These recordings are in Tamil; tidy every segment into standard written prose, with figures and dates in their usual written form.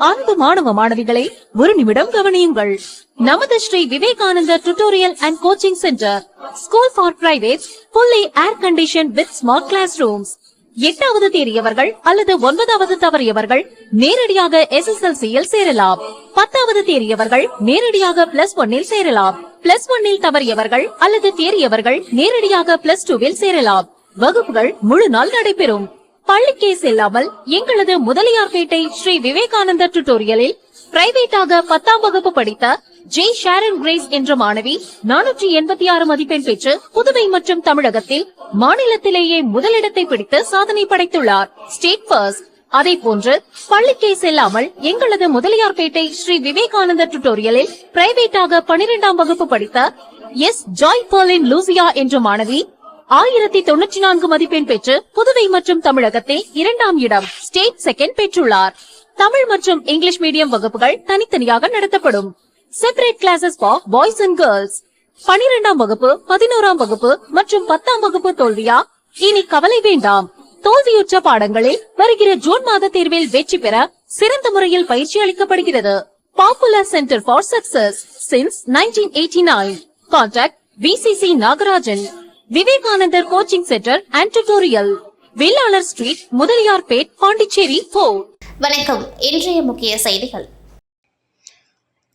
அன்பு மாணவ மாணவிகளை ஒரு நிமிடம் கவனியுங்கள். நமது Shri Vivekananda tutorial and coaching centre, school for private, fully air condition with smart class rooms. 8வது தேறியவர்கள் அல்லது 9வது தவறியவர்கள் நேரடியாக SSLC-யில் சேரலாம். 10வது தேறியவர்கள் நேரடியாக +1-இல் சேரலாம். +1-இல் தவறியவர்கள் அல்லது தேறியவர்கள் நேரடியாக +2-ல் சேரலாம். வகுப்புகள் முழு நாள் நடைபெறும். பள்ளிக்கே செல்லாமல் எங்களது முதலியார்பேட்டை ஸ்ரீ விவேகானந்தா டியூட்டோரியலில் பிரைவேட்டாக 10ஆம் வகுப்பு படித்த ஜே ஷாரன் கிரேஸ் என்ற மாணவி 486 மதிப்பெண் பெற்று புதுவை மற்றும் தமிழகத்தில் மாநிலத்திலேயே முதலிடத்தை பிடித்து சாதனை படைத்துள்ளார். State first. அதே போன்று பள்ளிக்கே செல்லாமல் எங்களது முதலியார்பேட்டை ஸ்ரீ விவேகானந்தா டியூட்டோரியலில் பிரைவேட்டாக 12ஆம் வகுப்பு படித்த எஸ் ஜாய் பர்லின் லூசியா என்ற மாணவி 1094 மதிப்பெண் பெற்று புதுவை மற்றும் தமிழகத்தில் 2ஆம் இடம், ஸ்டேட் செகண்ட் பெற்றுள்ளார். தமிழ் மற்றும் இங்கிலீஷ் மீடியம் வகுப்புகள் தனித்தனியாக நடத்தப்படும். Separate classes for boys and girls. 12ஆம் வகுப்பு, 11ஆம் வகுப்பு மற்றும் 10ஆம் வகுப்பு தோல்வியா? இனி கவலை வேண்டாம். தோல்வியுற்ற பாடங்களில் வருகிற ஜூன் மாத தேர்வில் வெற்றி பெற சிறந்த முறையில் பயிற்சி அளிக்கப்படுகிறது. Popular centre for success since 1989. Contact VCC Nagarajan. Vivekanandar coaching centre and tutorial, Vellalar street, Mudaliarpet, Pondicherry 4. வணக்கம். இன்றைய முக்கிய செய்திகள்.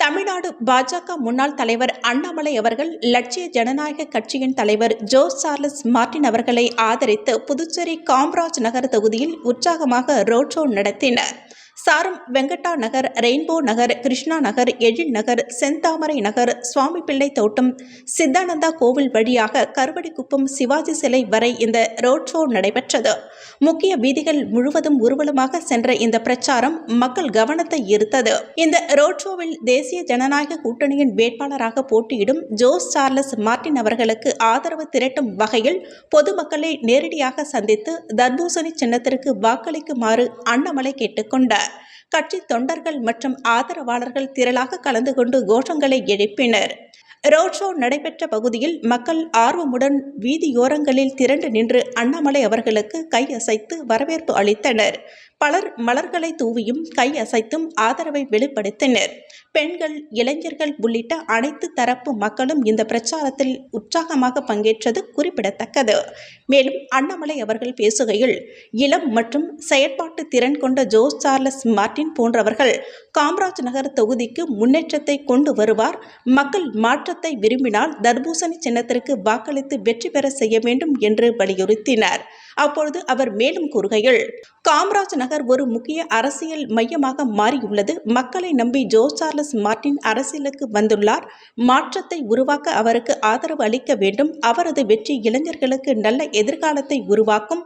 தமிழ்நாடு பாஜக முன்னாள் தலைவர் அண்ணாமலை அவர்கள் லட்சிய ஜனநாயக கட்சியின் தலைவர் ஜோஸ் சார்லஸ் மார்டின் அவர்களை ஆதரித்து புதுச்சேரி காமராஜ் நகர் தொகுதியில் உற்சாகமாக ரோட் ஷோ நடத்தினர். சாரம் வெங்கட்டா நகர், ரெயின்போ நகர், கிருஷ்ணா நகர், எழில் நகர், செந்தாமரை நகர், சுவாமி பிள்ளை தோட்டம், சித்தானந்தா கோவில் வழியாக கருவடிக்குப்பம் சிவாஜி சிலை வரை இந்த ரோட் ஷோ நடைபெற்றது. முக்கிய வீதிகள் முழுவதும் ஊர்வலமாக சென்ற இந்த பிரச்சாரம் மக்கள் கவனத்தை ஈர்த்தது. இந்த ரோட் ஷோவில் தேசிய ஜனநாயக கூட்டணியின் வேட்பாளராக போட்டியிடும் ஜோஸ் சார்லஸ் மார்டின் அவர்களுக்கு ஆதரவு திரட்டும் வகையில் பொதுமக்களை நேரடியாக சந்தித்து தர்பூசணி சின்னத்திற்கு வாக்களிக்குமாறு அண்ணாமலை கேட்டுக்கொண்டார். கட்சி தொண்டர்கள் மற்றும் ஆதரவாளர்கள் திரளாக கலந்து கொண்டு கோஷங்களை எழுப்பினர். ரோட் ஷோ நடைபெற்ற பகுதியில் மக்கள் ஆர்வமுடன் வீதியோரங்களில் திரண்டு நின்று அண்ணாமலை அவர்களுக்கு கையசைத்து வரவேற்பு அளித்தனர். பலர் மலர்களை தூவியும் கை அசைத்தும் ஆதரவை வெளிப்படுத்தினர். பெண்கள், இளைஞர்கள் உள்ளிட்ட அனைத்து தரப்பு மக்களும் இந்த பிரச்சாரத்தில் உற்சாகமாக பங்கேற்றது குறிப்பிடத்தக்கது. மேலும் அண்ணாமலை அவர்கள் பேசுகையில், இளம் மற்றும் செயற்பாட்டு திறன் கொண்ட ஜோஸ் சார்லஸ் மார்டின் போன்றவர்கள் காமராஜ் நகர் தொகுதிக்கு முன்னேற்றத்தை கொண்டு வருவார். மக்கள் மாற்றத்தை விரும்பினால் தர்பூசணி சின்னத்திற்கு வாக்களித்து வெற்றி பெற செய்ய வேண்டும் என்று வலியுறுத்தினார். அப்பொழுது அவர் மேலும் கூறுகையில், காமராஜ் நகர் ஒரு முக்கிய அரசியல் மையமாக மாறியுள்ளது. மக்களை நம்பி ஜோஸ் சார்லஸ் மார்டின் அரசியலுக்கு வந்துள்ளார். மாற்றத்தை உருவாக்க அவருக்கு ஆதரவு அளிக்க வேண்டும். அவரது வெற்றி இளைஞர்களுக்கு நல்ல எதிர்காலத்தை உருவாக்கும்.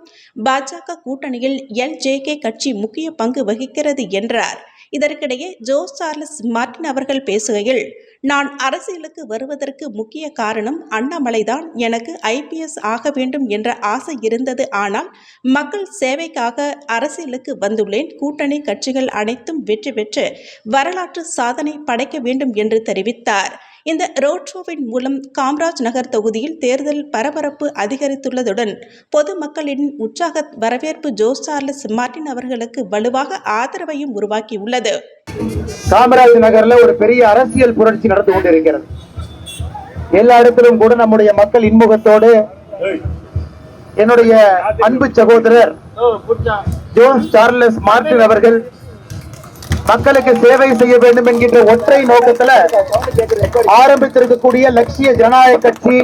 பாஜக கூட்டணியில் LJK கட்சி முக்கிய பங்கு வகிக்கிறது என்றார். இதற்கிடையே ஜோஸ் சார்லஸ் மார்டின் அவர்கள் பேசுகையில், நான் அரசியலுக்கு வருவதற்கு முக்கிய காரணம் அண்ணாமலைதான். எனக்கு IPS ஆக வேண்டும் என்ற ஆசை இருந்தது. ஆனால் மக்கள் சேவைக்காக அரசியலுக்கு வந்துள்ளேன். கூட்டணி கட்சிகள் அனைத்தும் வெற்றி பெற்று வரலாற்று சாதனை படைக்க வேண்டும் என்று தெரிவித்தார். இந்த ரோட் ஷோவின் மூலம் காமராஜ் நகர் தொகுதியில் தேர்தல் பரபரப்பு அதிகரித்துள்ளதுடன் பொதுமக்களின் உற்சாக வரவேற்பு ஜோஸ் சார்லஸ் மார்டின் அவர்களுக்கு வலுவாக ஆதரவையும் உருவாக்கியுள்ளது. காமராஜ் நகர்ல ஒரு பெரிய அரசியல் புரட்சி நடந்து கொண்டிருக்கிறது. எல்லா இடத்திலும் கூட நம்முடைய மக்கள் இன்முகத்தோடு என்னுடைய அன்பு சகோதரர் ஜோஸ் சார்லஸ் மார்டின் அவர்கள் மக்களுக்கு சேவை செய்ய வேண்டும் என்கின்ற ஒற்றை நோக்கத்தில் ஆரம்பித்திருக்கக்கூடிய லட்சிய ஜனநாயக கட்சி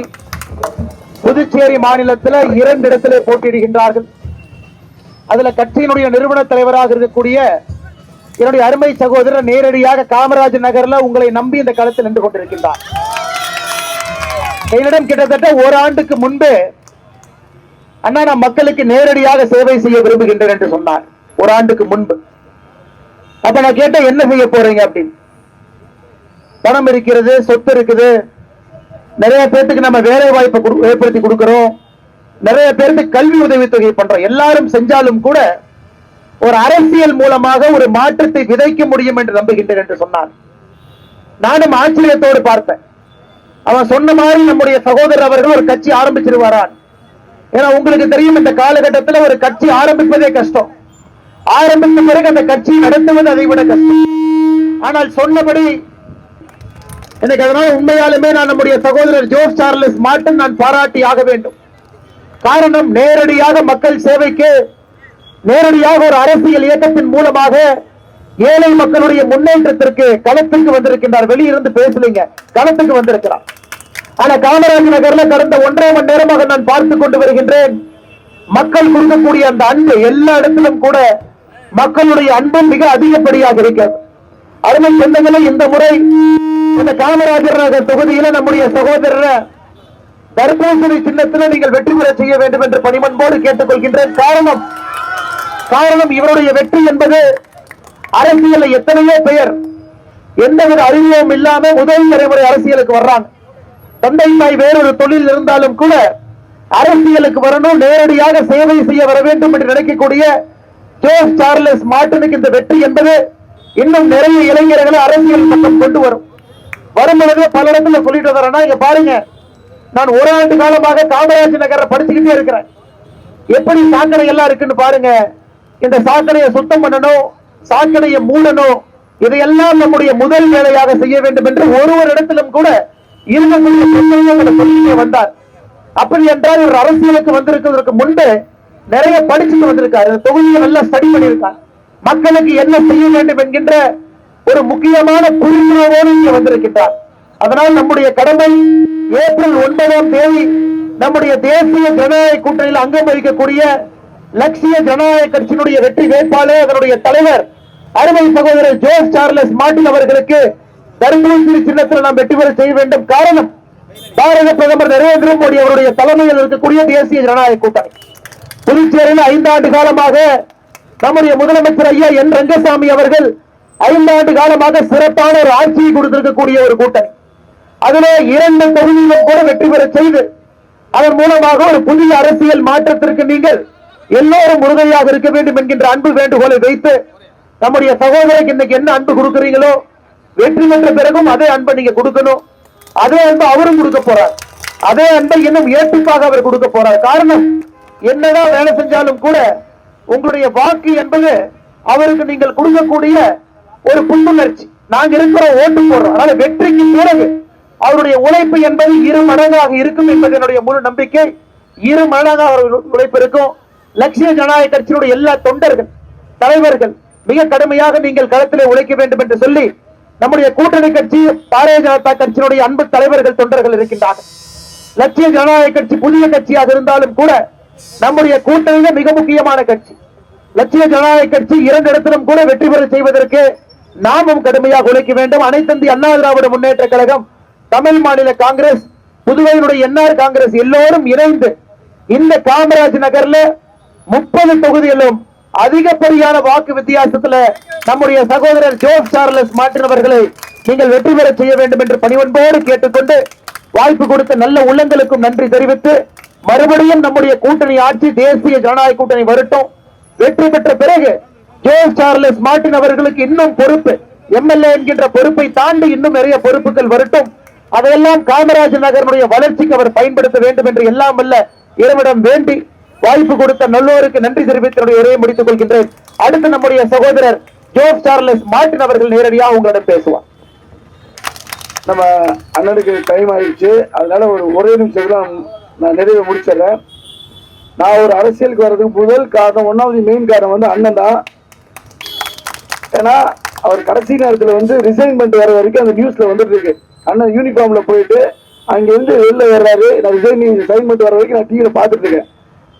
புதுச்சேரி மாநிலத்தில் 2 இடத்திலே போட்டியிடுகின்றார்கள். அதுல கட்சியினுடைய நிறுவன தலைவராக இருக்கக்கூடிய என்னுடைய அருமை சகோதரர் நேரடியாக காமராஜ் நகர்ல உங்களை நம்பி இந்த களத்தில் நின்று கொண்டிருக்கின்றார். என்னிடம் கிட்டத்தட்ட ஓராண்டுக்கு முன்பு, அண்ணா நான் மக்களுக்கு நேரடியாக சேவை செய்ய விரும்புகின்றேன் என்று சொன்னார். ஓராண்டுக்கு முன்பு. அப்ப நான் கேட்டேன், என்ன செய்ய போறீங்க அப்படின்னு. பணம் இருக்கிறது, சொத்து இருக்குது, நிறைய பேருக்கு நம்ம வேலை வாய்ப்பை ஏற்படுத்தி கொடுக்கிறோம், நிறைய பேருக்கு கல்வி உதவித்தொகை பண்றோம். எல்லாரும் செஞ்சாலும் கூட ஒரு அரசியல் மூலமாக ஒரு மாற்றத்தை விதைக்க முடியும் என்று நம்புகின்றேன் என்று சொன்னார். நானும் ஆச்சரியத்தோடு பார்த்தேன். அவன் சொன்ன மாதிரி நம்முடைய சகோதரர் அவர்கள் ஒரு கட்சி ஆரம்பிச்சிருவாரான். ஏன்னா உங்களுக்கு தெரியும், இந்த காலகட்டத்தில் ஒரு கட்சி ஆரம்பிப்பதே கஷ்டம். ஆரம்பித்த பிறகு அந்த கட்சியை நடத்துவது அதை விட கஷ்டம். ஆனால் சொன்னபடி எனக்கு அதனால் உண்மையாலுமே நான் நம்முடைய சகோதரர் ஜோஸ் சார்லஸ் மார்ட்டின் நான் பாராட்டி ஆக வேண்டும். காரணம், நேரடியாக மக்கள் சேவைக்கு, நேரடியாக ஒரு அரசியல் இயக்கத்தின் மூலமாக ஏழை மக்களுடைய முன்னேற்றத்திற்கு களத்துக்கு வந்திருக்கின்றார். வெளியிருந்து பேசலீங்க, களத்துக்கு வந்திருக்கிறார். ஆனா காமராஜ் நகர்ல கடந்த 1.5 மணி நேரமாக நான் பார்த்து கொண்டு வருகின்றேன். மக்கள் கொடுக்கக்கூடிய அந்த அன்பு எல்லா இடத்திலும் கூட மக்களுடைய அன்பு மிக அதிகப்படியாக இருக்கிறது. அருமை சொந்தங்களை, இந்த முறை இந்த காமராஜர் நகர் தொகுதியில நம்முடைய சகோதரர் தர்பூசணி சின்னத்தில் நீங்கள் வெற்றி பெற செய்ய வேண்டும் என்று பணிமன்போடு கேட்டுக்கொள்கின்றேன். காரணம் இவருடைய வெற்றி என்பது அரசியல் எத்தனையோ பெயர் எந்தவித அறிவியலும் இல்லாம முதல் தலைமுறை அரசியலுக்கு வர்றாங்க. தந்தை தாய் வேறொரு தொழில் இருந்தாலும் கூட அரசியலுக்கு வரணும், நேரடியாக சேவை செய்ய வர வேண்டும் என்று நினைக்கக்கூடிய ஜோஸ் சார்லஸ் மார்ட்டினுக்கு இந்த வெற்றி என்பது இன்னும் நிறைய இளைஞர்களை அரசியல் பக்கம் கொண்டு வரும். வரும்பொழுது பல இடத்துல சொல்லிட்டு வரேன்னா, இங்க பாருங்க, நான் 1 ஆண்டு காலமாக காமராஜ் நகரை படிச்சுக்கிட்டே இருக்கிறேன். எப்படி சாக்கடை எல்லாம் இருக்குன்னு பாருங்க. இந்த சாக்கடையை சுத்தம் பண்ணணும், சாக்கடையை மூடணும், இதையெல்லாம் நம்முடைய முதல் வேலையாக செய்ய வேண்டும் என்று ஒரு இடத்திலும் கூட இருக்கக்கூடிய பிரச்சனைகளை சொல்லிட்டே வந்தார். அப்படி என்றால் ஒரு அரசியலுக்கு வந்திருக்கிறதுக்கு முன்பு நிறைய படிச்சுட்டு வந்திருக்காரு. தொகுதியை நல்லா ஸ்டடி பண்ணியிருக்கார். மக்களுக்கு என்ன செய்ய வேண்டும் என்கின்ற ஒரு முக்கியமான புரிந்துணர்வோடு இங்கே வந்திருக்கின்றார். அதனால் நம்முடைய கடமை ஏப்ரல் 9ஆம் தேதி நம்முடைய தேசிய ஜனநாயக கூட்டணியில் அங்கம் வகிக்கக்கூடிய லட்சிய ஜனநாயக கட்சியினுடைய வெற்றி வேட்பாளர், அதனுடைய தலைவர் அருமை சகோதரர் ஜோஸ் சார்லஸ் மார்ட்டின் அவர்களுக்கு தர்பூசணி சின்னத்தில் நாம் வெற்றி பெற செய்ய வேண்டும். காரணம், பாரத பிரதமர் நரேந்திர மோடி அவருடைய தலைமையில் இருக்கக்கூடிய தேசிய ஜனநாயக கூட்டணி புதுச்சேரியில் 5 ஆண்டு காலமாக நம்முடைய முதலமைச்சர் ஐயா என் ரங்கசாமி அவர்கள் 5 ஆண்டு காலமாக சிறப்பான ஒரு ஆட்சியை கொடுத்திருக்கக்கூடிய ஒரு கூட்டணி. அதிலே 2 தொகுதியிலும் கூட வெற்றி பெற செய்து அதன் மூலமாக ஒரு புதிய அரசியல் மாற்றத்திற்கு நீங்கள் எல்லோரும் உறுதியாக இருக்க வேண்டும் என்கின்ற அன்பு வேண்டுகோளை வைத்து நம்முடைய சகோதரருக்கு இன்னைக்கு என்ன அன்பு கொடுக்கிறீங்களோ, வெற்றி பெற்ற பிறகும் அதே அன்பை நீங்க கொடுக்கணும். அதே அன்பை அவரும் கொடுக்க போறார். அதே அன்பை இன்னும் ஏற்றுக்காக அவர் கொடுக்க போறார். காரணம், என்னதான் வேலை செஞ்சாலும் கூட உங்களுடைய வாக்கு என்பது அவருக்கு நீங்கள் கொடுக்கக்கூடிய ஒரு புத்துணர்ச்சி. நாங்க இருக்கிற ஓட்டு போடுறோம். அதனால வெற்றிக்கு பிறகு அவருடைய உழைப்பு என்பது 2 மடங்காக இருக்கும் என்பது என்னுடைய முழு நம்பிக்கை. 2 மடங்காக அவர்கள் உழைப்பு இருக்கும். லட்சிய ஜனநாயக கட்சியினுடைய எல்லா தொண்டர்கள், தலைவர்கள் மிக கடுமையாக நீங்கள் களத்திலே உழைக்க வேண்டும் என்று சொல்லி நம்முடைய கூட்டணி கட்சி பாரதிய ஜனதா கட்சியினுடைய அன்பு தலைவர்கள், தொண்டர்கள் இருக்கின்றார்கள். லட்சிய ஜனநாயக கட்சி புதிய கட்சியாக இருந்தாலும் கூட நம்முடைய கூட்டணியில மிக முக்கியமான கட்சி லட்சிய ஜனநாயக கட்சி. 2 இடத்திலும் கூட வெற்றி பெற செய்வதற்கு நாமும் கடுமையாக உழைக்க வேண்டும். அனைத்து இந்திய அண்ணா திராவிட முன்னேற்ற கழகம், தமிழ் மாநில காங்கிரஸ், புதுவையினுடைய என்ஆர் காங்கிரஸ் எல்லோரும் இணைந்து இந்த காமராஜ் நகர்ல 30 தொகுதிகளிலும் அதிகப்படியான வாக்கு வித்தியாசத்துல நம்முடைய சகோதரர் ஜோஸ் சார்லஸ் மார்ட்டின் அவர்களை நீங்கள் வெற்றி பெற செய்ய வேண்டும் என்று பணிவன்போடு கேட்டுக்கொண்டு, வாய்ப்பு கொடுத்த நல்ல உள்ளங்களுக்கும் நன்றி தெரிவித்து, மறுபடியும் நம்முடைய கூட்டணி ஆட்சி தேசிய ஜனநாயக கூட்டணி வரட்டும். வெற்றி பெற்ற பிறகு ஜோஸ் சார்லஸ் மார்ட்டின் அவர்களுக்கு இன்னும் பொறுப்பு, எம்எல்ஏ என்கின்ற பொறுப்பை தாண்டி இன்னும் நிறைய பொறுப்புகள் வரட்டும். அதையெல்லாம் காமராஜ் நகருடைய வளர்ச்சிக்கு அவர் பயன்படுத்த வேண்டும் என்று எல்லாம் வல்ல இறைவனிடம் வேண்டி வாய்ப்பு கொடுத்த நல்லோருக்கு நன்றி தெரிவித்து உரையை முடித்துக் கொள்கின்றேன். அடுத்து நம்முடைய சகோதரர் ஜோஸ் சார்லஸ் மார்ட்டின் அவர்கள் நேரடியாக உங்களிடம் பேசுவார். நம்ம அண்ணனுக்கு டைம் ஆயிடுச்சு, அதனால ஒரே நிமிஷத்துல நான் நிறைய முடிச்சிடறேன். நான் ஒரு அரசியலுக்கு வர்றதுக்கு முதல் காரணம், 1வது மெயின் காரணம் வந்து அண்ணன் தான். ஏன்னா அவர் கடைசி நேரத்தில் ரிசைன் பண்ணிட்டு வர வரைக்கும் அந்த நியூஸ்ல வந்துட்டு இருக்கு. அண்ணன் யூனிஃபார்ம்ல போயிட்டு அங்கிருந்து வெளில வர்றாரு. நான் ரிசைன் பண்ணிட்டு வர வரைக்கும் நான் டிவியில பார்த்துட்டு இருக்கேன்.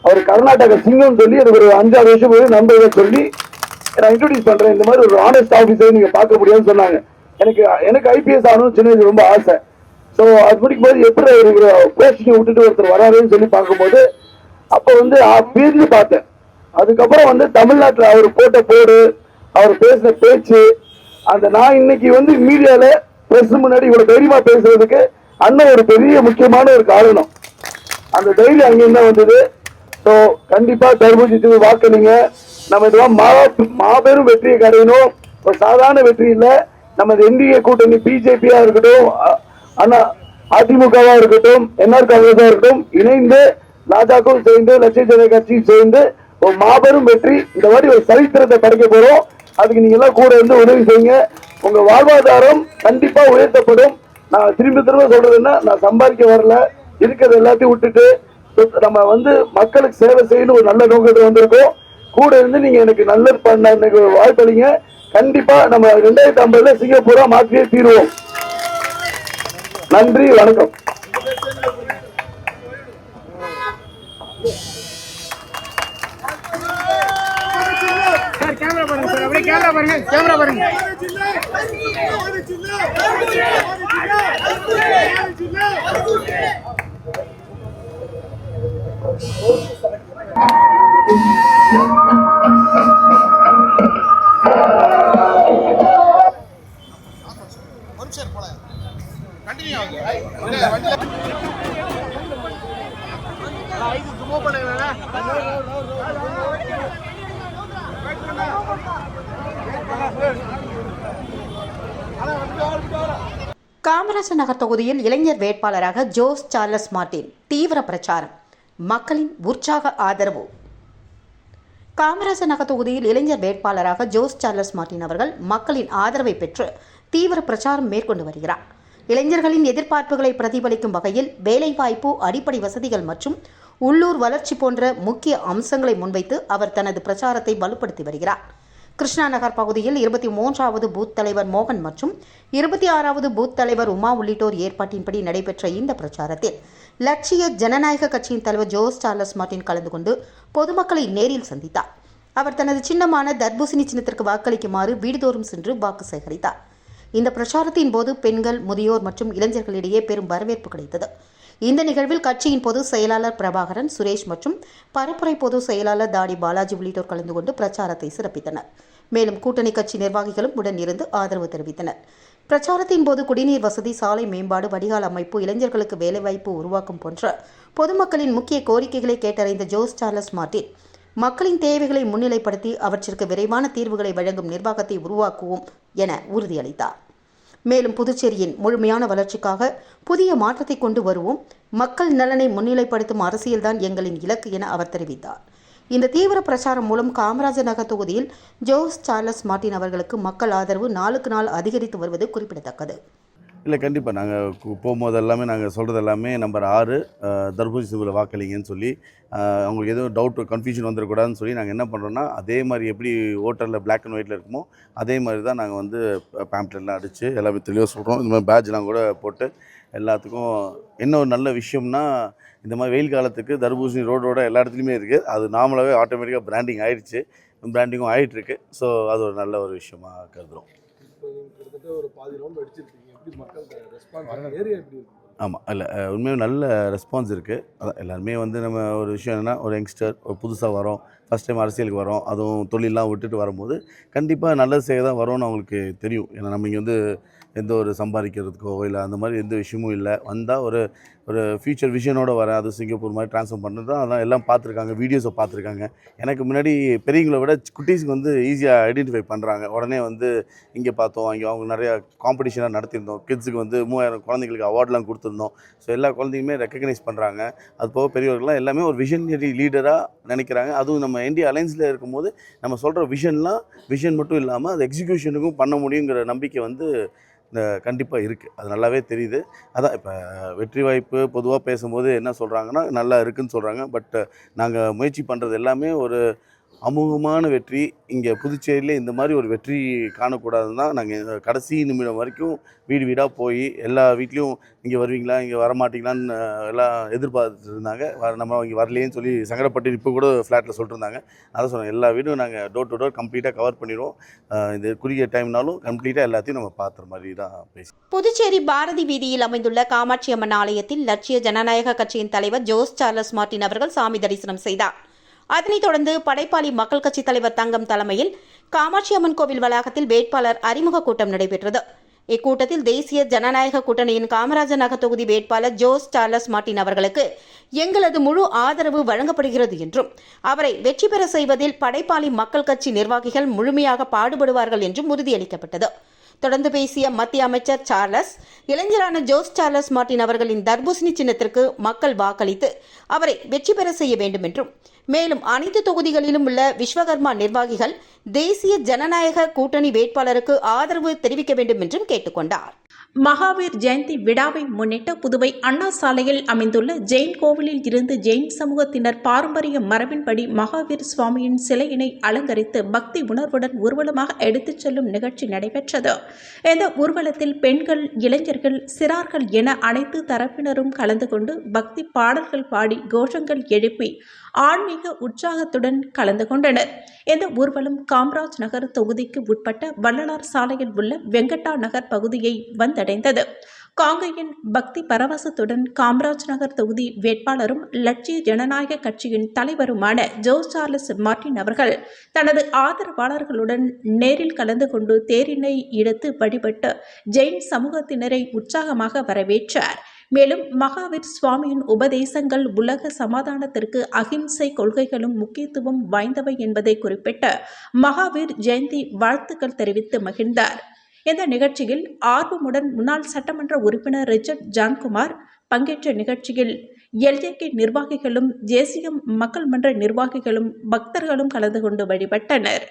அவர் கர்நாடகா சிங்கம் சொல்லி எனக்கு ஒரு 5-6 வருஷம் போய் நண்பர்கள் சொல்லி நான் இன்ட்ரோடியூஸ் பண்றேன். இந்த மாதிரி ஒரு ஆனஸ்ட் ஆஃபீஸரை நீங்க பார்க்க முடியாதுன்னு சொன்னாங்க. எனக்கு ஐபிஎஸ் ஆகணும்னு சின்ன வயசு ரொம்ப ஆசை. ஸோ அது முடிக்கும்போது எப்படி இருக்கிற போஸ்டிங்கை விட்டுட்டு ஒருத்தர் வராருன்னு சொல்லி பார்க்கும்போது அப்போ பிரிஞ்சு பார்த்தேன். அதுக்கப்புறம் தமிழ்நாட்டில் அவர் போட்ட போடு, அவர் பேசின பேச்சு, அந்த நான் இன்னைக்கு மீடியால பிரஸ் முன்னாடி இவ்வளவு தைரியமா பேசுறதுக்கு அண்ணன் ஒரு பெரிய முக்கியமான ஒரு காரணம். அந்த தைரியம் அங்கிருந்தா வந்தது. ஸோ கண்டிப்பா தர்பூசணி வாக்களிங்க. நம்ம இதெல்லாம் மாபெரும் வெற்றியை கடையணும். ஒரு சாதாரண வெற்றி இல்லை. நம்ம என்டிஏ கூட்டணி பிஜேபியா இருக்கட்டும், அண்ணா அதிமுகவா இருக்கட்டும், என்ஆர் காங்கிரஸா இருக்கட்டும், இணைந்து ராஜாக்கும் சேர்ந்து லட்சிய ஜனநாயக கட்சியும் சேர்ந்து ஒரு மாபெரும் வெற்றி. இந்த மாதிரி ஒரு சரித்திரத்தை படைக்க போறோம். அதுக்கு நீங்க எல்லாம் கூட இருந்து உதவி செய்யுங்க. உங்க வாழ்வாதாரம் கண்டிப்பா உயர்த்தப்படும். நான் திரும்ப சொல்றது என்ன, நான் சம்பாதிக்க வரல, இருக்கிறது எல்லாத்தையும் விட்டுட்டு நம்ம மக்களுக்கு சேவை செய்யணும் ஒரு நல்ல நோக்கத்தை வந்திருக்கோம். கூட இருந்து நீங்க எனக்கு நல்ல பண்ண எனக்கு வாய்ப்பளிங்க. கண்டிப்பா நம்ம 2050 சிங்கப்பூரா மாற்றியே தீருவோம். நன்றி, வணக்கம். கேமரா பாருங்க சார், அப்படியே கேமரா பாருங்க, கேமரா பாருங்க. காமராஜர் நகர் தொகுதியில் இளைஞர் வேட்பாளராக ஜோஸ் சார்லஸ் மார்ட்டின் தீவிர பிரச்சாரம், மக்களின் உற்சாக ஆதரவு. காமராஜர் நகர் தொகுதியில் இளைஞர் வேட்பாளராக ஜோஸ் சார்லஸ் மார்ட்டின் அவர்கள் மக்களின் ஆதரவை பெற்று தீவிர பிரச்சாரம் மேற்கொண்டு வருகிறார். இளைஞர்களின் எதிர்பார்ப்புகளை பிரதிபலிக்கும் வகையில் வேலைவாய்ப்பு, அடிப்படை வசதிகள் மற்றும் உள்ளூர் வளர்ச்சி போன்ற முக்கிய அம்சங்களை முன்வைத்து அவர் தனது பிரச்சாரத்தை வலுப்படுத்தி வருகிறார். கிருஷ்ணா நகர் பகுதியில் 23வது பூத் தலைவர் மோகன் மற்றும் 26வது பூத் தலைவர் உமா உள்ளிட்டோர் ஏற்பாட்டின்படி நடைபெற்ற இந்த பிரச்சாரத்தில் லட்சிய ஜனநாயக கட்சியின் தலைவர் ஜோஸ் சார்லஸ் மார்ட்டின் கலந்து கொண்டு பொதுமக்களை நேரில் சந்தித்தார். அவர் தனது சின்னமான தர்பூசணி சின்னத்திற்கு வாக்களிக்குமாறு வீடுதோறும் சென்று வாக்கு சேகரித்தார். இந்த பிரச்சாரத்தின் போது பெண்கள், முதியோர் மற்றும் இளைஞர்களிடையே பெரும் வரவேற்பு கிடைத்தது. இந்த நிகழ்வில் கட்சியின் பொதுச் செயலாளர் பிரபாகரன், சுரேஷ் மற்றும் பரப்புரை பொதுச் செயலாளர் தாடி பாலாஜி உள்ளிட்டோர் கலந்து கொண்டு பிரச்சாரத்தை சிறப்பித்தனர். மேலும் கூட்டணி கட்சி நிர்வாகிகளும் உடன் இருந்து ஆதரவு தெரிவித்தனர். பிரச்சாரத்தின் போது குடிநீர் வசதி, சாலை மேம்பாடு, வடிகால் அமைப்பு, இளைஞர்களுக்கு வேலைவாய்ப்பு உருவாக்கும் போன்ற பொதுமக்களின் முக்கிய கோரிக்கைகளை கேட்டறிந்த ஜோஸ் சார்லஸ் மார்ட்டின் மக்களின் தேவைகளை முன்னிலைப்படுத்தி அவற்றிற்கு விரைவான தீர்வுகளை வழங்கும் நிர்வாகத்தை உருவாக்குவோம் என உறுதியளித்தார். மேலும் புதுச்சேரியின் முழுமையான வளர்ச்சிக்காக புதிய மாற்றத்தை கொண்டு வருவோம், மக்கள் நலனை முன்னிலைப்படுத்தும் அரசியல்தான் எங்களின் இலக்கு என அவர் தெரிவித்தார். இந்த தீவிர பிரச்சாரம் மூலம் காமராஜர் நகர் தொகுதியில் ஜோஸ் சார்லஸ் மார்ட்டின் அவர்களுக்கு மக்கள் ஆதரவு நாளுக்கு நாள் அதிகரித்து வருவது குறிப்பிடத்தக்கது. இல்லை, கண்டிப்பாக நாங்கள் போகும்போது எல்லாமே நாங்கள் சொல்கிறது எல்லாமே நம்பர் 6 தர்பூசணி சிவில் வாக்களிங்கன்னு சொல்லி அவங்களுக்கு எதுவும் டவுட், கன்ஃபியூஷன் வந்துடக்கூடாதுன்னு சொல்லி நாங்கள் என்ன பண்ணுறோன்னா, அதே மாதிரி எப்படி ஓட்டரில் பிளாக் அண்ட் ஒயிட்டில் இருக்குமோ அதே மாதிரி தான் நாங்கள் பேம்ப்ளெட்லாம் அடித்து எல்லாமே தெளிவாக சொல்கிறோம். இந்த மாதிரி பேட்ஜ்லாம் கூட போட்டு எல்லாத்துக்கும். என்ன ஒரு நல்ல விஷயம்னா, இந்த மாதிரி வெயில் காலத்துக்கு தர்பூசணி ரோடோட எல்லா இடத்துலையுமே இருக்குது. அது நார்மலாகவே ஆட்டோமேட்டிக்காக பிராண்டிங் ஆகிடுச்சு, பிராண்டிங்கும் ஆகிட்டுருக்கு. ஸோ அது ஒரு நல்ல ஒரு விஷயமாக கருதுகிறோம். ஆமாம், இல்லை உண்மையாக நல்ல ரெஸ்பான்ஸ் இருக்குது. அதான் எல்லாருமே நம்ம ஒரு விஷயம் என்னென்னா, ஒரு யங்ஸ்டர் ஒரு புதுசாக வரோம், ஃபஸ்ட் டைம் அரசியலுக்கு வரோம், அதுவும் தொழிலெலாம் விட்டுட்டு வரும்போது கண்டிப்பாக நல்லது செய்ய தான் வரோன்னு அவங்களுக்கு தெரியும். ஏன்னா நம்ம இங்கே எந்த ஒரு சம்பாதிக்கிறதுக்கோ இல்லை அந்த மாதிரி எந்த விஷயமும் இல்லை. வந்தால் ஒரு ஃபியூச்சர் விஷனோட வரேன், அது சிங்கப்பூர் மாதிரி ட்ரான்ஸ்ஃபர் பண்ணுறது தான். அதான் எல்லாம் பார்த்துருக்காங்க, வீடியோஸை பார்த்துருக்காங்க. எனக்கு முன்னாடி பெரியவங்களை விட குட்டீஸுக்கு ஈஸியாக ஐடென்டிஃபை பண்ணுறாங்க. உடனே இங்கே பார்த்தோம், அங்கே அவங்க நிறையா காம்படிஷனாக நடத்தியிருந்தோம். கிட்ஸுக்கு 3000 குழந்தைங்களுக்கு அவார்ட்லாம் கொடுத்துருந்தோம். ஸோ எல்லா குழந்தைங்களுமே ரெக்கக்னைஸ் பண்ணுறாங்க. அது போக பெரியவர்கள்லாம் எல்லாமே ஒரு விஷனரி லீடராக நினைக்கிறாங்க. அதுவும் நம்ம இந்தியா அலைன்ஸில் இருக்கும்போது நம்ம சொல்கிற விஷன் மட்டும் இல்லாமல் அது எக்ஸிக்யூஷனுக்கும் பண்ண முடியுங்கிற நம்பிக்கை கண்டிப்பாக இருக்குது. அது நல்லாவே தெரியுது. அதான் இப்போ வெற்றி வாய்ப்பு பொதுவாக பேசும்போது என்ன சொல்கிறாங்கன்னா, நல்லா இருக்குதுன்னு சொல்கிறாங்க. பட் நாங்கள் முயற்சி பண்ணுறது எல்லாமே ஒரு அமோகமான வெற்றி. இங்கே புதுச்சேரியில் இந்த மாதிரி ஒரு வெற்றி காணக்கூடாதுன்னு தான் நாங்கள் கடைசி நிமிடம் வரைக்கும் வீடு வீடாக போய் எல்லா வீட்லேயும் இங்கே வருவீங்களா, இங்கே வரமாட்டிங்களான்னு எல்லாம் எதிர்பார்த்துட்டு இருந்தாங்க. நம்ம இங்கே வரலேன்னு சொல்லி சங்கடப்பட்டு இப்போ கூட ஃப்ளாட்டில் சொல்லிட்டுருந்தாங்க. அதான் சொன்னாங்க, எல்லா வீடும் நாங்கள் டோர் டு டோர் கம்ப்ளீட்டாக கவர் பண்ணிடுவோம். இது குறுகிய டைம்னாலும் கம்ப்ளீட்டாக எல்லாத்தையும் நம்ம பார்க்குற மாதிரி தான் பேசி. புதுச்சேரி பாரதி வீதியில் அமைந்துள்ள காமாட்சி அம்மன் ஆலயத்தில் லட்சிய ஜனநாயக கட்சியின் தலைவர் ஜோஸ் சார்லஸ் மார்ட்டின் அவர்கள் சாமி தரிசனம் செய்தார். அதனைத் தொடர்ந்து படைப்பாளி மக்கள் கட்சி தலைவர் தங்கம் தலைமையில் காமாட்சி அம்மன் கோவில் வளாகத்தில் வேட்பாளர் அறிமுக கூட்டம் நடைபெற்றது. இக்கூட்டத்தில் தேசிய ஜனநாயக கூட்டணியின் காமராஜர் நகர் தொகுதி வேட்பாளர் ஜோஸ் சார்லஸ் மார்ட்டின் அவர்களுக்கு எங்களது முழு ஆதரவு வழங்கப்படுகிறது என்றும் அவரை வெற்றி பெற செய்வதில் படைப்பாளி மக்கள் கட்சி நிர்வாகிகள் முழுமையாக பாடுபடுவார்கள் என்றும் உறுதியளிக்கப்பட்டது. தொடர்ந்து பேசிய மத்திய அமைச்சர் சார்லஸ், இளைஞரான ஜோஸ் சார்லஸ் மார்ட்டின் அவர்களின் தர்பூசணி சின்னத்திற்கு மக்கள் வாக்களித்து அவரை வெற்றி பெற செய்ய வேண்டும் என்றும், மேலும் அனைத்து தொகுதிகளிலும் உள்ள விஸ்வகர்மா நிர்வாகிகள் தேசிய ஜனநாயக கூட்டணி வேட்பாளருக்கு ஆதரவு தெரிவிக்க வேண்டும் என்றும் கேட்டுக்கொண்டார். மகாவீர் ஜெயந்தி விழாவை முன்னிட்டு புதுவை அண்ணா சாலையில் அமைந்துள்ள ஜெயின் கோவிலில் இருந்து ஜெயின் சமூகத்தினர் பாரம்பரிய மரபின்படி மகாவீர் சுவாமியின் சிலையினை அலங்கரித்து பக்தி உணர்வுடன் ஊர்வலமாக எடுத்துச் செல்லும் நிகழ்ச்சி நடைபெற்றது. இந்த ஊர்வலத்தில் பெண்கள், இளைஞர்கள், சிறார்கள் என அனைத்து தரப்பினரும் கலந்து கொண்டு பக்தி பாடல்கள் பாடி கோஷங்கள் எழுப்பி ஆன்மீக உற்சாகத்துடன் கலந்து கொண்டனர். இந்த ஊர்வலம் காமராஜ் நகர் தொகுதிக்கு உட்பட்ட வள்ளலார் சாலையில் உள்ள வெங்கட்டா நகர் பகுதியை வந்தடைந்தது. காங்கையின் பக்தி பரவசத்துடன் காமராஜ் நகர் தொகுதி வேட்பாளரும் லட்சிய ஜனநாயக கட்சியின் தலைவருமான ஜோஸ் சார்லஸ் மார்ட்டின் அவர்கள் தனது ஆதரவாளர்களுடன் நேரில் கலந்து கொண்டு தேரினை இழுத்து வழிபட்டு ஜெயின் சமூகத்தினரை உற்சாகமாக வரவேற்றார். மேலும் மகாவீர் சுவாமியின் உபதேசங்கள் உலக சமாதானத்திற்கு அகிம்சை கொள்கைகளும் முக்கியத்துவம் வாய்ந்தவை என்பதை குறிப்பிட்டு மகாவீர் ஜெயந்தி வாழ்த்துக்கள் தெரிவித்து மகிழ்ந்தார். இந்த நிகழ்ச்சியில் ஆர்வமுடன் முன்னாள் சட்டமன்ற உறுப்பினர் ரிச்சர்ட் ஜான்குமார் பங்கேற்ற நிகழ்ச்சியில் LJK நிர்வாகிகளும் JCM மக்கள் மன்ற நிர்வாகிகளும் பக்தர்களும் கலந்து கொண்டு வழிபட்டனர்.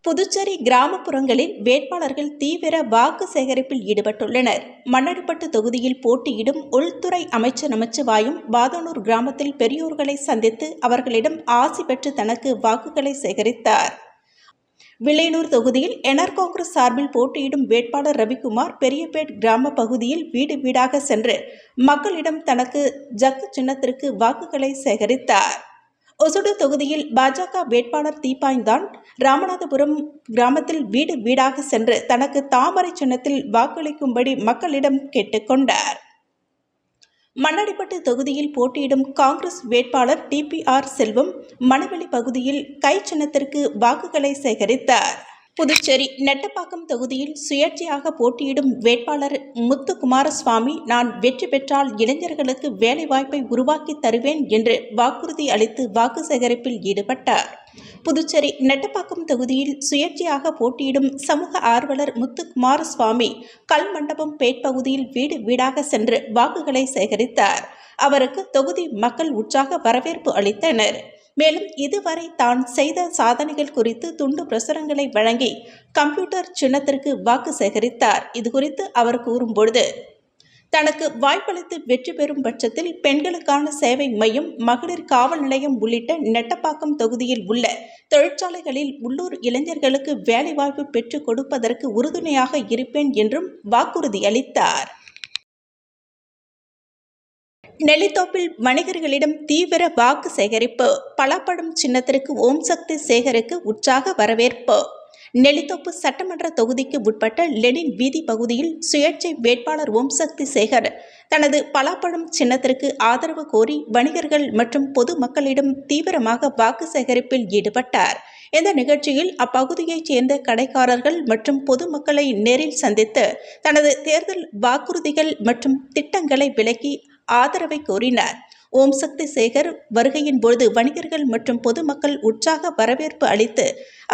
புதுச்சேரி கிராமப்புறங்களில் வேட்பாளர்கள் தீவிர வாக்கு சேகரிப்பில் ஈடுபட்டுள்ளனர். மண்ணடிப்பட்டு தொகுதியில் போட்டியிடும் உள்துறை அமைச்சர் நமச்சிவாயும் வாதனூர் கிராமத்தில் பெரியோர்களை சந்தித்து அவர்களிடம் ஆசி பெற்று தனக்கு வாக்குகளை சேகரித்தார். வில்லையனூர் தொகுதியில் NR காங்கிரஸ் சார்பில் போட்டியிடும் வேட்பாளர் ரவிக்குமார் பெரியபேட் கிராம பகுதியில் வீடு வீடாக சென்று மக்களிடம் தனக்கு ஜக்கு சின்னத்திற்கு வாக்குகளை சேகரித்தார். ஒசுடு தொகுதியில் பாஜக வேட்பாளர் தீபாய்ந்தான் ராமநாதபுரம் கிராமத்தில் வீடு வீடாக சென்று தனக்கு தாமரை சின்னத்தில் வாக்களிக்கும்படி மக்களிடம் கேட்டுக்கொண்டார். மண்ணடிப்பட்டு தொகுதியில் போட்டியிடும் காங்கிரஸ் வேட்பாளர் TPR செல்வம் மணவெளி பகுதியில் கை சின்னத்திற்கு வாக்குகளை சேகரித்தார். புதுச்சேரி நெட்டப்பாக்கம் தொகுதியில் சுயேட்சையாக போட்டியிடும் வேட்பாளர் முத்துக்குமாரசுவாமி, நான் வெற்றி பெற்றால் இளைஞர்களுக்கு வேலைவாய்ப்பை உருவாக்கி தருவேன் என்று வாக்குறுதி அளித்து வாக்கு சேகரிப்பில் ஈடுபட்டார். புதுச்சேரி நெட்டப்பாக்கம் தொகுதியில் சுயேட்சையாக போட்டியிடும் சமூக ஆர்வலர் முத்துக்குமாரசுவாமி கல்மண்டபம் பேட் பகுதியில் வீடு வீடாக சென்று வாக்குகளை சேகரித்தார். அவருக்கு தொகுதி மக்கள் உற்சாக வரவேற்பு அளித்தனர். மேலும் இதுவரை தான் செய்த சாதனைகள் குறித்து துண்டு பிரசுரங்களை வழங்கி கம்ப்யூட்டர் சின்னத்திற்கு வாக்கு சேகரித்தார். இதுகுறித்து அவர் கூறும்பொழுது, தனக்கு வாய்ப்பளித்து வெற்றி பெறும் பட்சத்தில் பெண்களுக்கான சேவை மையம், மகளிர் காவல் நிலையம் உள்ளிட்ட நெட்டப்பாக்கம் தொகுதியில் உள்ள தொழிற்சாலைகளில் உள்ளூர் இளைஞர்களுக்கு வேலைவாய்ப்பு பெற்றுக் கொடுப்பதற்கு உறுதுணையாக இருப்பேன் என்றும் வாக்குறுதி அளித்தார். நெல்லித்தோப்பில் வணிகர்களிடம் தீவிர வாக்கு சேகரிப்பு. பலாப்பழம் சின்னத்திற்கு ஓம் சக்தி சேகருக்கு உற்சாக வரவேற்பு. நெல்லித்தோப்பு சட்டமன்ற தொகுதிக்கு உட்பட்ட லெனின் வீதி பகுதியில் சுயேட்சை வேட்பாளர் ஓம் சக்தி சேகர் தனது பலாப்பழம் சின்னத்திற்கு ஆதரவு கோரி வணிகர்கள் மற்றும் பொது மக்களிடம் தீவிரமாக வாக்கு சேகரிப்பில் ஈடுபட்டார். இந்த நிகழ்ச்சியில் அப்பகுதியைச் சேர்ந்த கடைக்காரர்கள் மற்றும் பொதுமக்களை நேரில் சந்தித்து தனது தேர்தல் வாக்குறுதிகள் மற்றும் திட்டங்களை விளக்கி ஆதரவை கோரினார். ஓம் சக்தி சேகர் வருகையின் பொழுது வணிகர்கள் மற்றும் பொதுமக்கள் உற்சாக வரவேற்பு அளித்து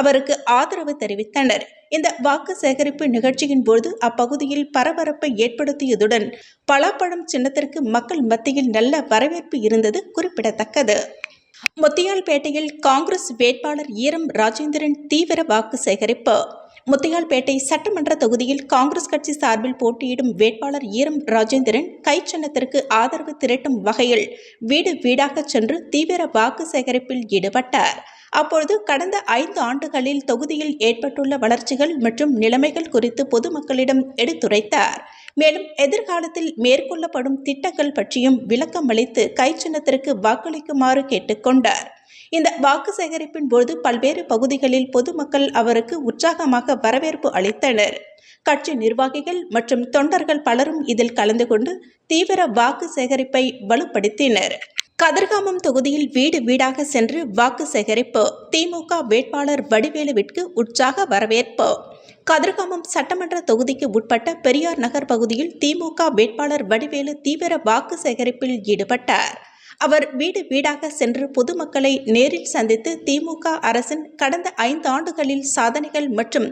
அவருக்கு ஆதரவு தெரிவித்தனர். இந்த வாக்கு சேகரிப்பு நிகழ்ச்சியின் போது அப்பகுதியில் பரபரப்பை ஏற்படுத்தியதுடன் பலாப்பழம் சின்னத்திற்கு மக்கள் மத்தியில் நல்ல வரவேற்பு இருந்தது குறிப்பிடத்தக்கது. முத்தியால்பேட்டையில் காங்கிரஸ் வேட்பாளர் ஈரம் ராஜேந்திரன் தீவிர வாக்கு சேகரிப்பு. முத்தியால்பேட்டை சட்டமன்ற தொகுதியில் காங்கிரஸ் கட்சி சார்பில் போட்டியிடும் வேட்பாளர் ஈரம் ராஜேந்திரன் கை சின்னத்திற்கு ஆதரவு திரட்டும் வகையில் வீடு வீடாக சென்று தீவிர வாக்கு சேகரிப்பில் ஈடுபட்டார். அப்பொழுது கடந்த 5 ஆண்டுகளில் தொகுதியில் ஏற்பட்டுள்ள வளர்ச்சிகள் மற்றும் நிலைமைகள் குறித்து பொதுமக்களிடம் எடுத்துரைத்தார். மேலும் எதிர்காலத்தில் மேற்கொள்ளப்படும் திட்டங்கள் பற்றியும் விளக்கம் அளித்து கை சின்னத்திற்கு வாக்களிக்குமாறு கேட்டுக்கொண்டார். இந்த வாக்கு சேகரிப்பின் போது பல்வேறு பகுதிகளில் பொதுமக்கள் அவருக்கு உற்சாகமாக வரவேற்பு அளித்தனர். கட்சி நிர்வாகிகள் மற்றும் தொண்டர்கள் பலரும் இதில் கலந்து கொண்டு தீவிர வாக்கு சேகரிப்பை வலுப்படுத்தினர். கதிர்காமம் தொகுதியில் வீடு வீடாக சென்று வாக்கு சேகரிப்பு. திமுக வேட்பாளர் வடிவேலுவிற்கு உற்சாக வரவேற்பு. கதிர்காமம் சட்டமன்ற தொகுதிக்கு உட்பட்ட பெரியார் நகர் பகுதியில் திமுக வேட்பாளர் வடிவேலு தீவிர வாக்கு சேகரிப்பில் ஈடுபட்டார். அவர் வீடு வீடாக சென்று பொதுமக்களை நேரில் சந்தித்து திமுக அரசின் கடந்த 5 ஆண்டுகளில் சாதனைகள் மற்றும்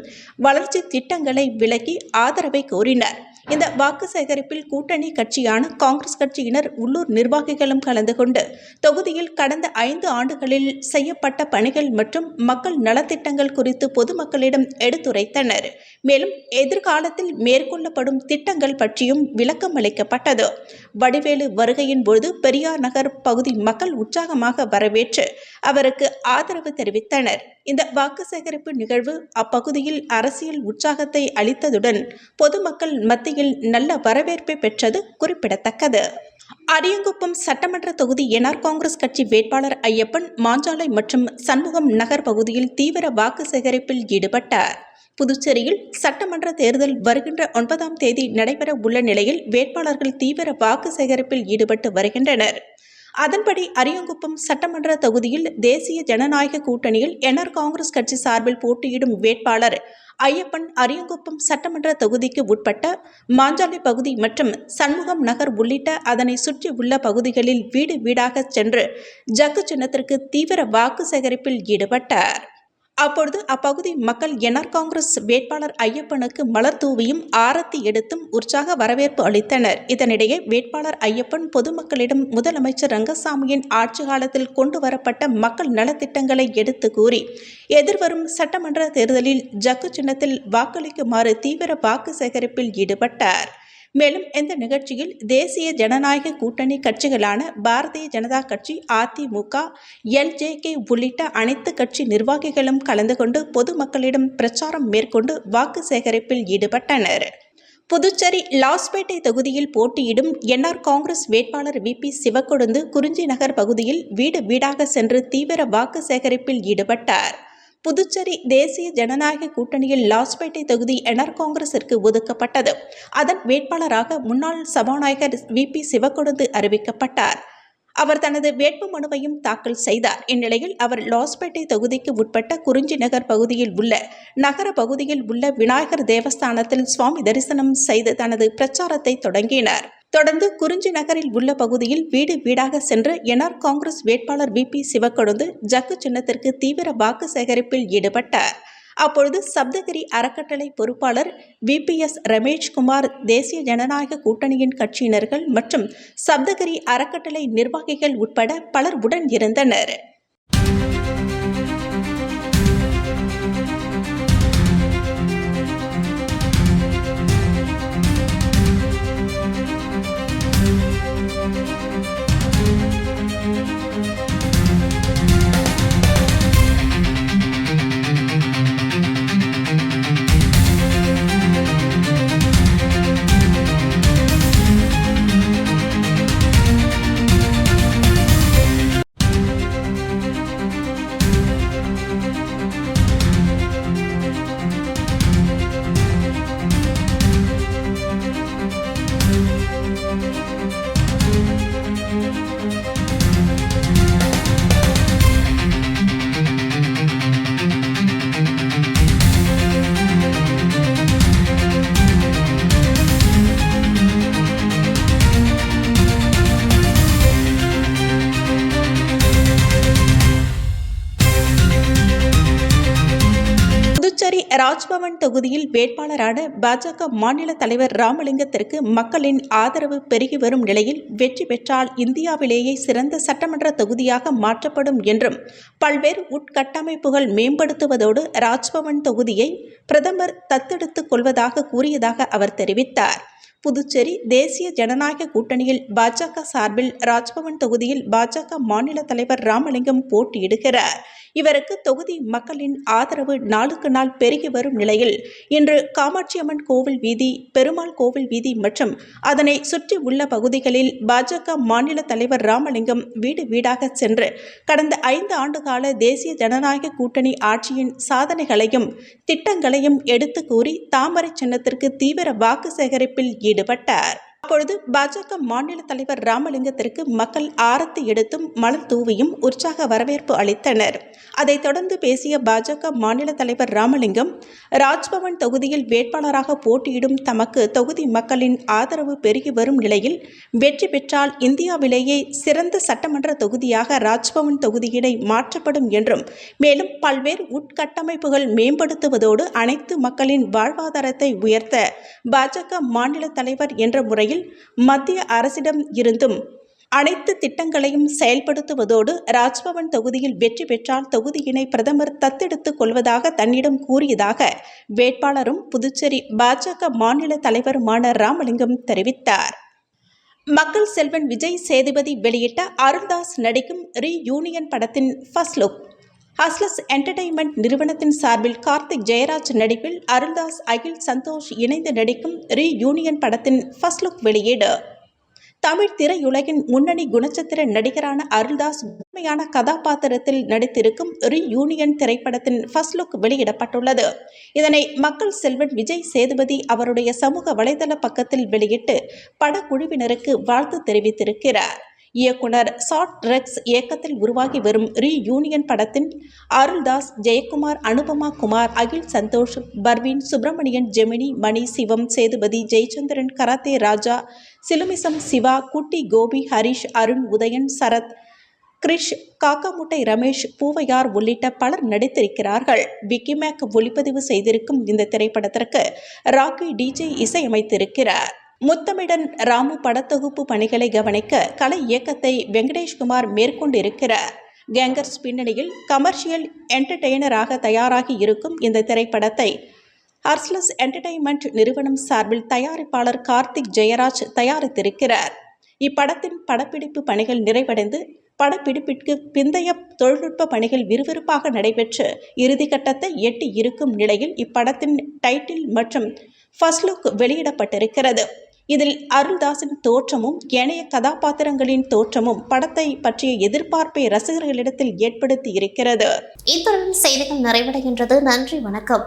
வளர்ச்சி திட்டங்களை விளக்கி ஆதரவை கோரினார். இந்த வாக்கு சேகரிப்பில் கூட்டணி கட்சியான காங்கிரஸ் கட்சியினர், உள்ளூர் நிர்வாகிகளும் கலந்து கொண்டு தொகுதியில் கடந்த 5 ஆண்டுகளில் செய்யப்பட்ட பணிகள் மற்றும் மக்கள் நலத்திட்டங்கள் குறித்து பொதுமக்களிடம் எடுத்துரைத்தனர். மேலும் எதிர்காலத்தில் மேற்கொள்ளப்படும் திட்டங்கள் பற்றியும் விளக்கம் அளிக்கப்பட்டது. வடிவேலு வருகையின் போது பெரியார் நகர் பகுதி மக்கள் உற்சாகமாக வரவேற்று அவருக்கு ஆதரவு தெரிவித்தனர். இந்த வாக்கு சேகரிப்பு நிகழ்வு அப்பகுதியில் அரசியல் உற்சாகத்தை அளித்ததுடன் பொதுமக்கள் மத்தியில் நல்ல வரவேற்பை பெற்றது குறிப்பிடத்தக்கது. அரியங்குப்பம் சட்டமன்ற தொகுதி என்ஆர் காங்கிரஸ் கட்சி வேட்பாளர் ஐயப்பன் மாஞ்சாலை மற்றும் சண்முகம் நகர் பகுதியில் தீவிர வாக்கு சேகரிப்பில் ஈடுபட்டார். புதுச்சேரியில் சட்டமன்ற தேர்தல் வருகின்ற 9ஆம் தேதி நடைபெற உள்ள நிலையில் வேட்பாளர்கள் தீவிர வாக்கு சேகரிப்பில் ஈடுபட்டு வருகின்றனர். அதன்படி அரியங்குப்பம் சட்டமன்ற தொகுதியில் தேசிய ஜனநாயக கூட்டணியில் என்ஆர் காங்கிரஸ் கட்சி சார்பில் போட்டியிடும் வேட்பாளர் ஐயப்பன் அரியங்குப்பம் சட்டமன்ற தொகுதிக்கு உட்பட்ட மாஞ்சாலை பகுதி மற்றும் சண்முகம் நகர் உள்ளிட்ட அதனை சுற்றி உள்ள பகுதிகளில் வீடு வீடாக சென்று ஜக்கு சின்னத்திற்கு தீவிர வாக்கு சேகரிப்பில் ஈடுபட்டார். அப்பொழுது அப்பகுதி மக்கள் என்ஆர் காங்கிரஸ் வேட்பாளர் ஐயப்பனுக்கு மலர் தூவியும் ஆரத்தி எடுத்தும் உற்சாக வரவேற்பு அளித்தனர். இதனிடையே வேட்பாளர் ஐயப்பன் பொதுமக்களிடம் முதலமைச்சர் ரங்கசாமியின் ஆட்சி காலத்தில் கொண்டு வரப்பட்ட மக்கள் நலத்திட்டங்களை எடுத்து கூறி எதிர்வரும் சட்டமன்ற தேர்தலில் ஜக்கு சின்னத்தில் வாக்களிக்குமாறு தீவிர வாக்கு சேகரிப்பில் ஈடுபட்டார். மேலும் இந்த நிகழ்ச்சியில் தேசிய ஜனநாயக கூட்டணி கட்சிகளான பாரதிய ஜனதா கட்சி, அதிமுக, எல்ஜேகே உள்ளிட்ட அனைத்து கட்சி நிர்வாகிகளும் கலந்து கொண்டு பொதுமக்களிடம் பிரச்சாரம் மேற்கொண்டு வாக்கு சேகரிப்பில் ஈடுபட்டனர். புதுச்சேரி லாஸ்பேட்டை தொகுதியில் போட்டியிடும் என்ஆர் காங்கிரஸ் வேட்பாளர் விபி சிவக்கொழுந்து குறிஞ்சி நகர் பகுதியில் வீடு வீடாக சென்று தீவிர வாக்கு சேகரிப்பில் ஈடுபட்டார். புதுச்சேரி தேசிய ஜனநாயக கூட்டணியில் லாஸ்பேட்டை தொகுதி என்ஆர் காங்கிரசிற்கு ஒதுக்கப்பட்டது. அதன் வேட்பாளராக முன்னாள் சபாநாயகர் விபி சிவக்கொழுந்து அறிவிக்கப்பட்டார். அவர் தனது வேட்புமனுவையும் தாக்கல் செய்தார். இந்நிலையில் அவர் லாஸ்பேட்டை தொகுதிக்கு உட்பட்ட குறிஞ்சி நகர் பகுதியில் உள்ள நகர பகுதியில் உள்ள விநாயகர் தேவஸ்தானத்தில் சுவாமி தரிசனம் செய்து தனது பிரச்சாரத்தை தொடங்கினார். தொடர்ந்து குறிஞ்சி நகரில் உள்ள பகுதியில் வீடு வீடாக சென்று என்ஆர் காங்கிரஸ் வேட்பாளர் விபி சிவக்கொழுந்து ஜக்கு சின்னத்திற்கு தீவிர வாக்கு சேகரிப்பில் ஈடுபட்டார். அப்பொழுது சப்தகிரி அறக்கட்டளை பொறுப்பாளர் VPS ரமேஷ்குமார், தேசிய ஜனநாயக கூட்டணியின் கட்சியினர்கள் மற்றும் சப்தகிரி அறக்கட்டளை நிர்வாகிகள் உட்பட பலர் உடன் இருந்தனர். புதுச்சேரி ராஜ்பவன் தொகுதியில் வேட்பாளரான பாஜக மாநில தலைவர் ராமலிங்கத்திற்கு மக்களின் ஆதரவு பெருகி வரும் நிலையில் வெற்றி பெற்றால் இந்தியாவிலேயே சிறந்த சட்டமன்ற தொகுதியாக மாற்றப்படும் என்றும் பல்வேறு உட்கட்டமைப்புகள் மேம்படுத்துவதோடு ராஜ்பவன் தொகுதியை பிரதமர் தத்தெடுத்துக் கொள்வதாக கூறியதாக அவர் தெரிவித்தார். புதுச்சேரி தேசிய ஜனநாயக கூட்டணியில் பாஜக சார்பில் ராஜ்பவன் தொகுதியில் பாஜக மாநில தலைவர் ராமலிங்கம் போட்டியிடுகிறார். இவருக்கு தொகுதி மக்களின் ஆதரவு நாளுக்கு நாள் பெருகி வரும் நிலையில் இன்று காமாட்சியம்மன் கோவில் வீதி, பெருமாள் கோவில் வீதி மற்றும் அதனை சுற்றி உள்ள பகுதிகளில் பாஜக மாநில தலைவர் ராமலிங்கம் வீடு வீடாக சென்று கடந்த 5 ஆண்டுகால தேசிய ஜனநாயக கூட்டணி ஆட்சியின் சாதனைகளையும் திட்டங்களையும் எடுத்து கூறி தாமரை சின்னத்திற்கு தீவிர வாக்கு சேகரிப்பில் ஈடுபட்டார். அப்பொழுது பாஜக மாநில தலைவர் ராமலிங்கத்திற்கு மக்கள் ஆரத்தி எடுத்தும் மலர் தூவியும் உற்சாக வரவேற்பு அளித்தனர். அதைத் தொடர்ந்து பேசிய பாஜக மாநில தலைவர் ராமலிங்கம், ராஜ்பவன் தொகுதியில் வேட்பாளராக போட்டியிடும் தமக்கு தொகுதி மக்களின் ஆதரவு பெருகி வரும் நிலையில் வெற்றி பெற்றால் இந்தியாவிலேயே சிறந்த சட்டமன்ற தொகுதியாக ராஜ்பவன் தொகுதியினை மாற்றப்படும் என்றும், மேலும் பல்வேறு உட்கட்டமைப்புகள் மேம்படுத்துவதோடு அனைத்து மக்களின் வாழ்வாதாரத்தை உயர்த்த பாஜக மாநில தலைவர் என்ற முறையில் மத்திய அரசிடம் இருந்தும் அனைத்து திட்டங்களையும் செயல்படுத்துவதோடு ராஜ்பவன் தொகுதியில் வெற்றி பெற்றால் தொகுதியினை பிரதமர் தத்தெடுத்துக் கொள்வதாக தன்னிடம் கூறியதாக வேட்பாளரும் புதுச்சேரி பாஜக மாநில தலைவருமான ராமலிங்கம் தெரிவித்தார். மக்கள் செல்வன் விஜய் சேதுபதி வெளியிட்ட அருள்தாஸ் நடிக்கும் ரீயூனியன் படத்தின் ஃபர்ஸ்ட் லுக். ஹஸ்லஸ் என்டர்டெயின்மெண்ட் நிறுவனத்தின் சார்பில் கார்த்திக் ஜெயராஜ் நடிப்பில் அருள்தாஸ், அகில் சந்தோஷ் இணைந்து நடிக்கும் ரீயூனியன் படத்தின் ஃபர்ஸ்ட் லுக் வெளியீடு. தமிழ் திரையுலகின் முன்னணி குணச்சித்திர நடிகரான அருள்தாஸ் உண்மையான கதாபாத்திரத்தில் நடித்திருக்கும் ரீயூனியன் திரைப்படத்தின் ஃபர்ஸ்ட் லுக் வெளியிடப்பட்டுள்ளது. இதனை மக்கள் செல்வன் விஜய் சேதுபதி அவருடைய சமூக வலைதள பக்கத்தில் வெளியிட்டு படக்குழுவினருக்கு வாழ்த்து தெரிவித்திருக்கிறார். இயக்குனர் ஷார்ட் ரெக்ஸ் இயக்கத்தில் உருவாகி வரும் ரீயூனியன் படத்தின் அருள்தாஸ், ஜெயக்குமார், அனுபமா குமார், அகில் சந்தோஷ், பர்வீன், சுப்பிரமணியன், ஜெமினி, மணி, சிவம், சேதுபதி, ஜெயச்சந்திரன், கராத்தே ராஜா, சிலுமிசம் சிவா, குட்டி கோபி, ஹரிஷ், அருண், உதயன், சரத், கிரிஷ், காக்காமுட்டை ரமேஷ், பூவையார் உள்ளிட்ட பலர் நடித்திருக்கிறார்கள். விக்கிமேக் ஒளிப்பதிவு செய்திருக்கும் இந்த திரைப்படத்திற்கு ராக்கி டிஜே இசையமைத்திருக்கிறார். முத்தமிழன் ராமு படத்தொகுப்பு பணிகளை கவனிக்க கலை இயக்கத்தை வெங்கடேஷ்குமார் மேற்கொண்டிருக்கிறார். கேங்கர்ஸ் பின்னணியில் கமர்ஷியல் என்டர்டெய்னராக தயாராகி இருக்கும் இந்த திரைப்படத்தை ஹஸ்லஸ் என்டர்டெயின்மெண்ட் நிறுவனம் சார்பில் தயாரிப்பாளர் கார்த்திக் ஜெயராஜ் தயாரித்திருக்கிறார். இப்படத்தின் படப்பிடிப்பு பணிகள் நிறைவடைந்து படப்பிடிப்பிற்கு பிந்தைய தொழில்நுட்ப பணிகள் விறுவிறுப்பாக நடைபெற்று இறுதிக்கட்டத்தை எட்டி இருக்கும் நிலையில் இப்படத்தின் டைட்டில் மற்றும் ஃபர்ஸ்ட் லுக் வெளியிடப்பட்டிருக்கிறது. இதில் அருள்தாஸின் தோற்றமும் ஏனைய கதாபாத்திரங்களின் தோற்றமும் படத்தை பற்றிய எதிர்பார்ப்பை ரசிகர்களிடத்தில் ஏற்படுத்தி இருக்கிறது. இத்துடன் செய்திகள் நிறைவடைகின்றது. நன்றி, வணக்கம்.